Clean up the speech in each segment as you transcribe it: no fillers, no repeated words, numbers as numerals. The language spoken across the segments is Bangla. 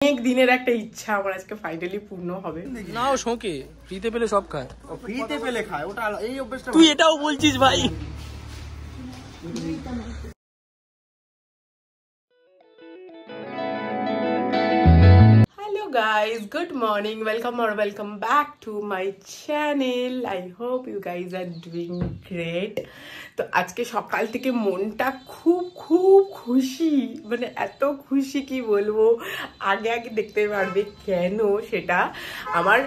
অনেক দিনের একটা ইচ্ছা আমার আজকে ফাইনালি পূর্ণ হবে। না ও শোকে ফ্রিতে পেলে সব খায়, ফ্রিতে পেলে খায়, ওটা এই অভ্যাসটা তুই এটাও বলছিস ভাই। Guys, good morning, welcome back to my channel. I hope you guys are doing great. তো আজকে সকাল থেকে মনটা খুব খুশি, মানে এত খুশি কি বলবো, আগে দেখতে পারবে কেন। সেটা আমার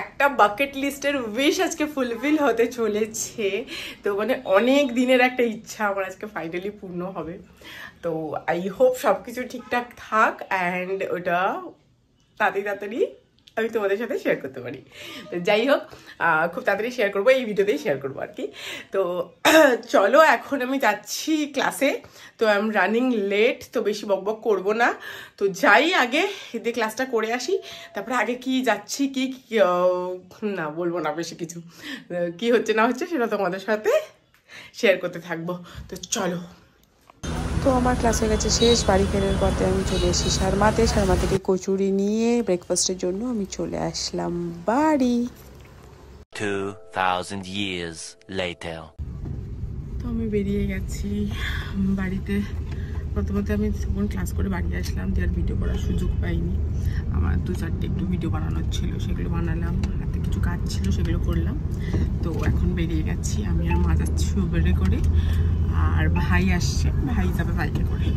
একটা বাকেট লিস্টের উইশ আজকে ফুলফিল হতে চলেছে। তো মানে অনেক দিনের একটা ইচ্ছা আমার আজকে ফাইনালি পূর্ণ হবে। তো আই হোপ সব কিছু ঠিকঠাক থাক অ্যান্ড ওটা তাড়াতাড়ি আমি তোমাদের সাথে শেয়ার করতে পারি। তো যাই হোক, খুব তাড়াতাড়ি শেয়ার করবো, এই ভিডিওতেই শেয়ার করবো আর কি। তো চলো এখন আমি যাচ্ছি ক্লাসে। তো আই এম রানিং লেট, তো বেশি বকবক করবো না। তো যাই আগে এদের ক্লাসটা করে আসি, তারপরে আগে কি যাচ্ছি কি না বলবো না, বেশি কিছু কি হচ্ছে না হচ্ছে সেটা তোমাদের সাথে শেয়ার করতে থাকবো। তো চলো। তো আমার ক্লাসের কাছে শেষ, বাড়ি ফেরার পথে আমি চলে এসেছি সারমাতে থেকে কচুরি নিয়ে ব্রেকফাস্টের জন্য আমি চলে আসলাম বাড়ি। 2000 years later. তো আমি বেরিয়ে গেছি বাড়িতে। প্রথমত আমি যখন ক্লাস করে বাড়ি আসলাম, আর ভিডিও করার সুযোগ পাইনি। আমার 2-4টে একটু ভিডিও বানানোর ছিল, সেগুলো বানালাম। হাতে কিছু কাজ ছিল, সেগুলো করলাম। তো এখন বেরিয়ে গেছি, আমি আর মা যাচ্ছি উবেরে করে, আর ভাই আসছে, ভাই যাবে বাইকে করে।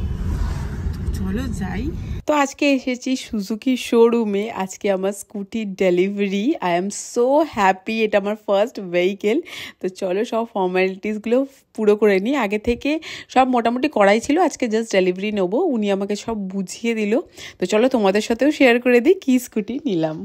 চলো যাই। তো আজকে এসেছি সুজুকি শোরুমে, আজকে আমার স্কুটির delivery. I am so happy, এটা আমার ফার্স্ট ভেহিকেল। তো চলো সব ফর্মালিটিসগুলো পুরো করে নিই। আগে থেকে সব মোটামুটি করাই ছিল, আজকে জাস্ট ডেলিভারি নেবো। উনি আমাকে সব বুঝিয়ে দিল। তো চলো তোমাদের সাথেও শেয়ার করে দিই কি স্কুটি নিলাম।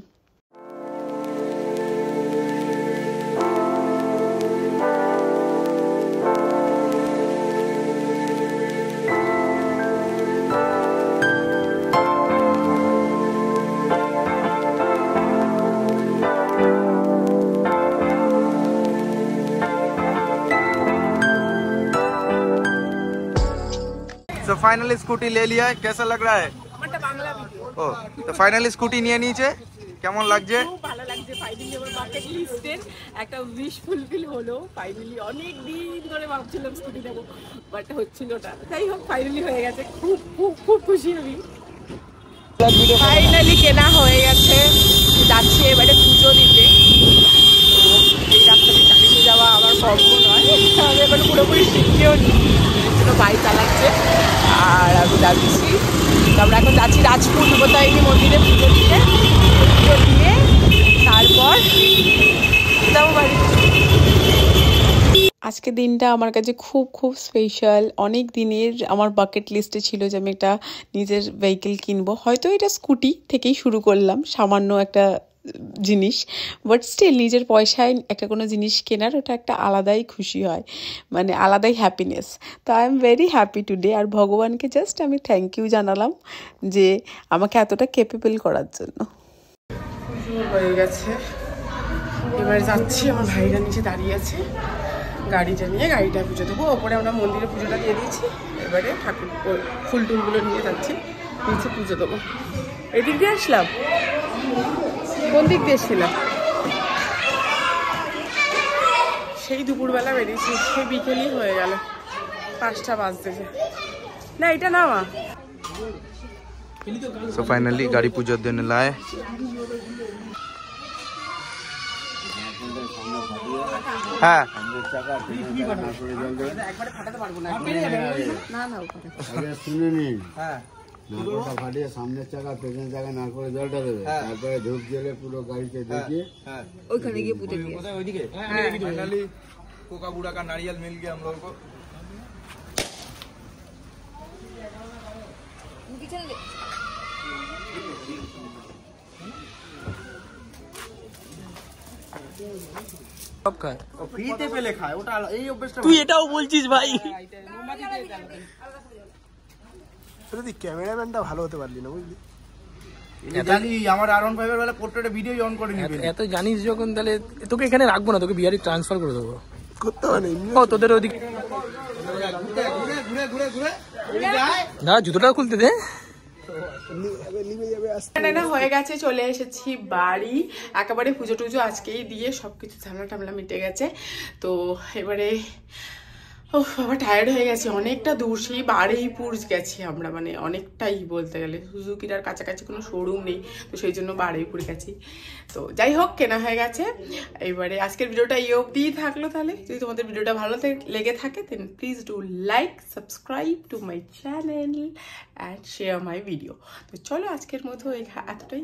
तो फाइनली स्कूटी ले लिया है, कैसा लग रहा है? ও তো ফাইনালি স্কুটি নিয়ে নিয়েছে, কেমন লাগছে? খুব ভালো লাগছে। ফাইনালি আমার বাকেট লিস্টের একটা উইশ ফুলফিল হলো। ফাইনালি অনেক দিন ধরে ভাবছিলাম স্কুটি নেবো, বাট হচ্ছিল না। যাই হোক ফাইনালি হয়ে গেছে, খুব খুশি আমি। ফাইনালি কেনা হয়ে গেছে, যাচ্ছি এবারে পুজো দিতে। এই রাস্তাতে চালিয়ে যাওয়া আমার পর্ব নয়, আমি এখন পুরোপুরি শিখতেও নি, বাইক চালাচ্ছে আর আমি যাচ্ছি। আমরা এখন যাচ্ছি রাজপুর দেবতারিণী মন্দিরে পুজো দিতে। পুজো দিয়ে তারপর যাবো বাড়ি। আজকে দিনটা আমার কাছে খুব স্পেশাল। অনেক দিনের আমার বাকেট লিস্টে ছিল যে আমি একটা নিজের ভেহিকেল কিনবো। হয়তো এটা স্কুটি থেকেই শুরু করলাম, সামান্য একটা জিনিস, বাট স্টিল নিজের পয়সায় একটা কোনো জিনিস কেনার ওটা একটা আলাদাই খুশি হয়, মানে আলাদাই হ্যাপিনেস। তো I am very happy today. আর ভগবানকে জাস্ট আমি থ্যাংক ইউ জানালাম যে আমাকে এতটা ক্যাপেবল করার জন্য। হয়ে গেছে, এবার যাচ্ছি। আমার ভাইরা নিচে দাঁড়িয়ে আছে, গাড়িটা নিয়ে গাড়িটা পুজো দেবো। ওপরে আমরা মন্দিরে পুজোটা দিয়ে দিয়েছি, এবারে ঠাকুর ফুল টুলগুলো নিয়ে যাচ্ছি নিচে পুজো দেবো। এদিক দিয়ে আসলাম, কোন দিক দিয়ে এসেছিলাম? সেই দুপুরবেলা বেরিয়েছি, সেই বিকেলই হয়ে গেল, 5টা বাজতেছে। না এটা না মা। সো ফাইনালি গাড়ি পুজো দেনে লাए। হ্যাঁ শুনে নিন, নারকোলটা ফাটিয়ে সামনের চাকা পেছনের চাকা নারকোলের জলটা দেবে, তারপরে ধূপ জ্বেলে পুরো গাড়িতে ঢুকিয়ে ওইখানে গিয়ে পুজো দিয়ে। फाइनली कोका बूढ़ा का नारियल मिल गया हम लोगों को। সব খায়, ফ্রিতে পেলে খায়, ওটা এই অভ্যাসটা তুই এটাও বলছিস ভাই। ক্যামেরাম্যানটা ভালো হতে পারলি না, বুঝলি? জানি আমার R15 এর বেলা পোর্ট্রেটে ভিডিও অন করে নিবি। এত জানিস যখন, তাহলে তোকে এখানে রাখবো না, তোকে বিহারি ট্রান্সফার করে দেবো। করতে হবে ও তোদের ওদিকে ঘুরে না, জুতোটাও খুলতে দে। না হয়ে গেছে, চলে এসেছি বাড়ি একেবারে। পুজো টুজো আজকেই দিয়ে সবকিছু ঝামেলা টামলা মিটে গেছে। তো এবারে বাবা টায়ার্ড হয়ে গেছে, অনেকটা দূর, সেই বারুইপুর গেছি আমরা, মানে অনেকটাই বলতে গেলে। সুজুকির আর কাছাকাছি কোনো শোরুম নেই, তো সেই জন্য বারুইপুর গেছি। তো যাই হোক, কেনা হয়ে গেছে। এবারে আজকের ভিডিওটা এই অবধিই থাকলো। তাহলে যদি তোমাদের ভিডিওটা ভালো লেগে থাকে then please do like, subscribe to my channel and share my video. তো চলো আজকের মতো এতটাই।